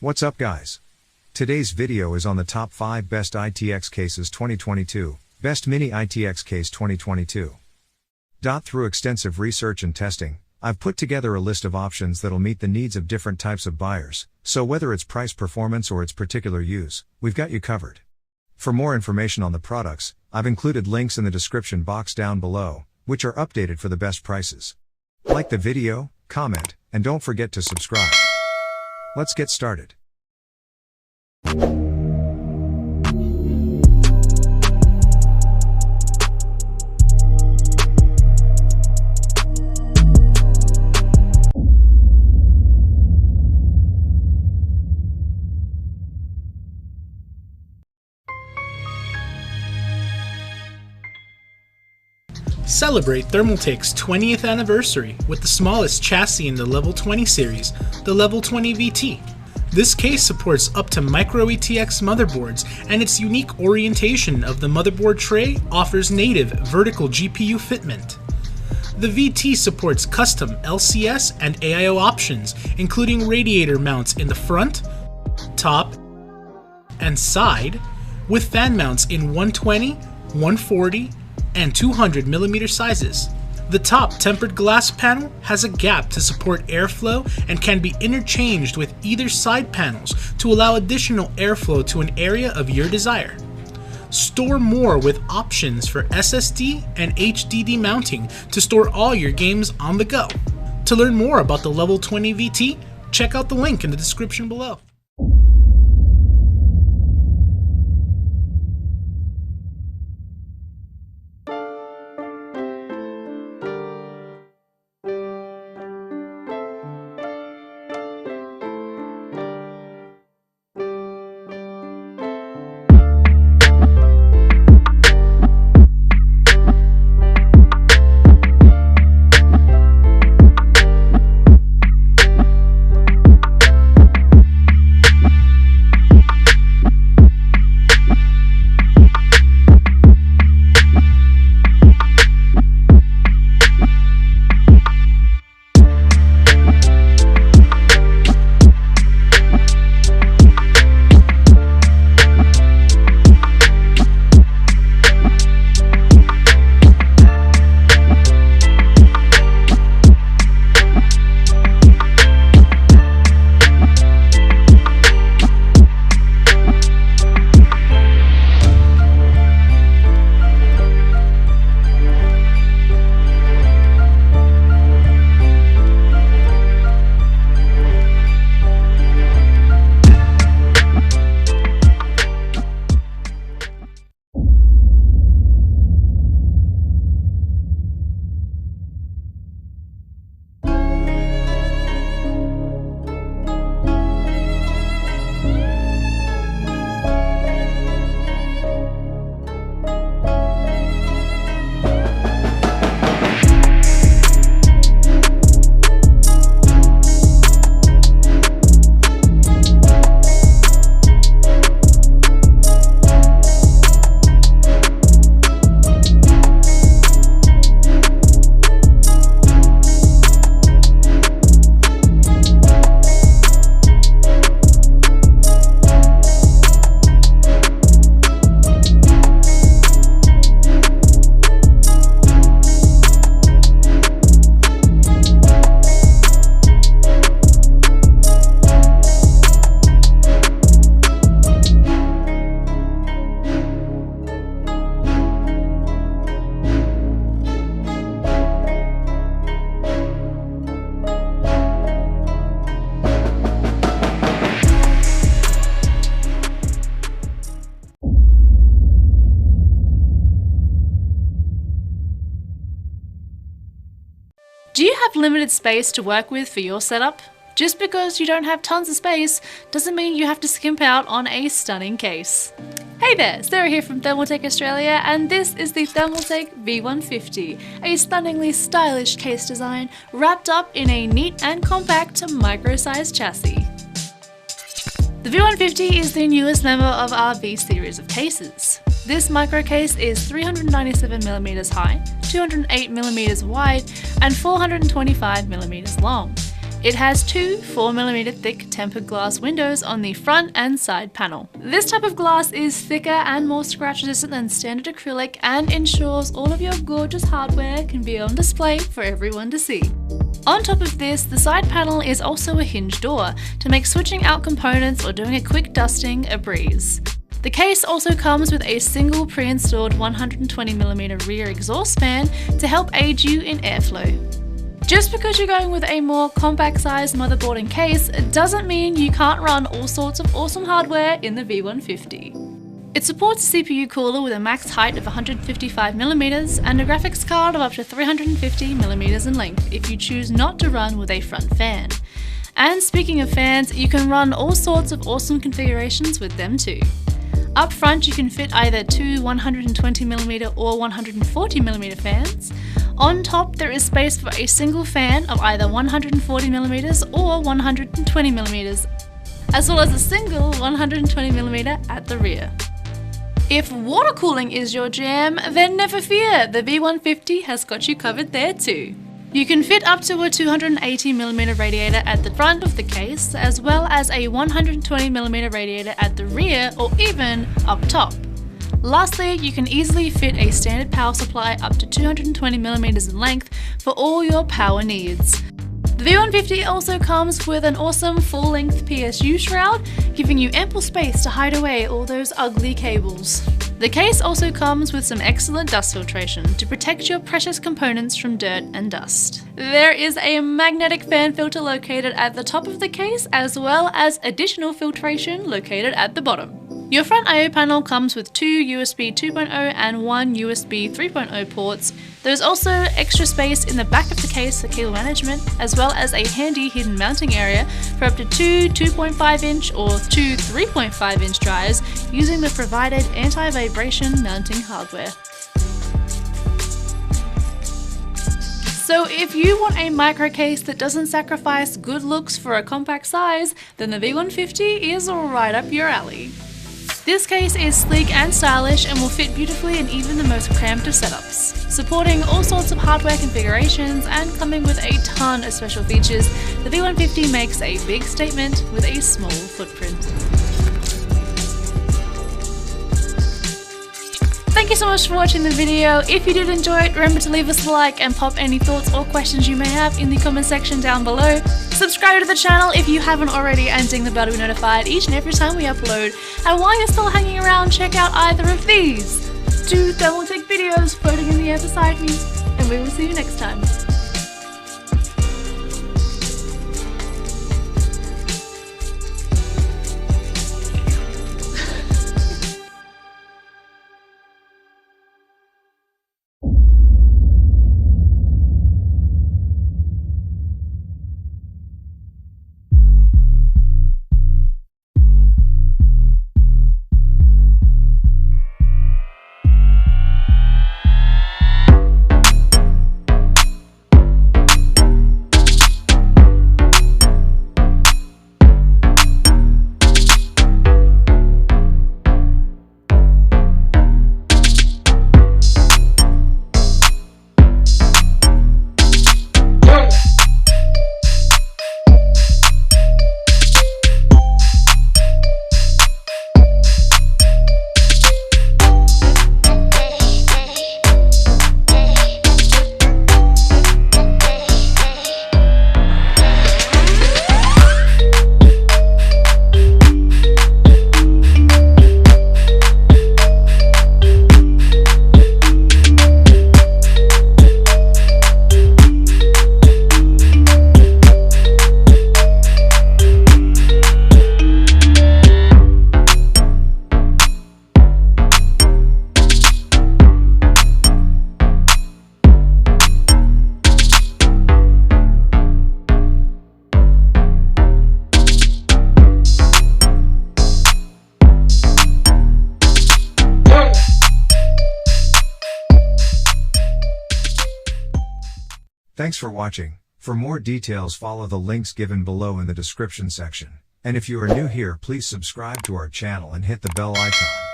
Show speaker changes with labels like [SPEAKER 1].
[SPEAKER 1] What's up guys? Today's video is on the top 5 best ITX cases 2022, best Mini-ITX case 2022. Through extensive research and testing, I've put together a list of options that'll meet the needs of different types of buyers, so whether it's price performance or its particular use, we've got you covered. For more information on the products, I've included links in the description box down below, which are updated for the best prices. Like the video, comment, and don't forget to subscribe. Let's get started.
[SPEAKER 2] Celebrate Thermaltake's 20th anniversary with the smallest chassis in the Level 20 series, the Level 20 VT. This case supports up to Micro-ATX motherboards, and its unique orientation of the motherboard tray offers native vertical GPU fitment. The VT supports custom LCS and AIO options, including radiator mounts in the front, top, and side, with fan mounts in 120, 140, and 200mm sizes. The top tempered glass panel has a gap to support airflow and can be interchanged with either side panels to allow additional airflow to an area of your desire. Store more with options for SSD and HDD mounting to store all your games on the go. To learn more about the Level 20 VT, check out the link in the description below.
[SPEAKER 3] Do you have limited space to work with for your setup? Just because you don't have tons of space doesn't mean you have to skimp out on a stunning case. Hey there, Sarah here from Thermaltake Australia, and this is the Thermaltake V150, a stunningly stylish case design wrapped up in a neat and compact micro-sized chassis. The V150 is the newest member of our V series of cases. This micro case is 397mm high, 208mm wide, and 425mm long. It has two 4mm thick tempered glass windows on the front and side panel. This type of glass is thicker and more scratch resistant than standard acrylic and ensures all of your gorgeous hardware can be on display for everyone to see. On top of this, the side panel is also a hinge door to make switching out components or doing a quick dusting a breeze. The case also comes with a single pre-installed 120mm rear exhaust fan to help aid you in airflow. Just because you're going with a more compact sized motherboard and case doesn't mean you can't run all sorts of awesome hardware in the V150. It supports a CPU cooler with a max height of 155mm and a graphics card of up to 350mm in length if you choose not to run with a front fan. And speaking of fans, you can run all sorts of awesome configurations with them too. Up front you can fit either two 120mm or 140mm fans. On top there is space for a single fan of either 140mm or 120mm, as well as a single 120mm at the rear. If water cooling is your jam, then never fear, the V150 has got you covered there too. You can fit up to a 280mm radiator at the front of the case, as well as a 120mm radiator at the rear or even up top. Lastly, you can easily fit a standard power supply up to 220mm in length for all your power needs. The V150 also comes with an awesome full-length PSU shroud, giving you ample space to hide away all those ugly cables. The case also comes with some excellent dust filtration to protect your precious components from dirt and dust. There is a magnetic fan filter located at the top of the case, as well as additional filtration located at the bottom. Your front I/O panel comes with two USB 2.0 and one USB 3.0 ports. There's also extra space in the back of the case for cable management, as well as a handy hidden mounting area for up to two 2.5-inch or two 3.5-inch drives using the provided anti-vibration mounting hardware. So if you want a micro case that doesn't sacrifice good looks for a compact size, then the V150 is right up your alley. This case is sleek and stylish and will fit beautifully in even the most cramped of setups. Supporting all sorts of hardware configurations and coming with a ton of special features, the V150 makes a big statement with a small footprint. Thank you so much for watching the video. If you did enjoy it, remember to leave us a like and pop any thoughts or questions you may have in the comment section down below. Subscribe to the channel if you haven't already and ding the bell to be notified each and every time we upload. And while you're still hanging around, check out either of these two Thermaltake videos floating in the air beside me, and we will see you next time.
[SPEAKER 1] Thanks for watching. For more details, follow the links given below in the description section. And if you are new here, please subscribe to our channel and hit the bell icon.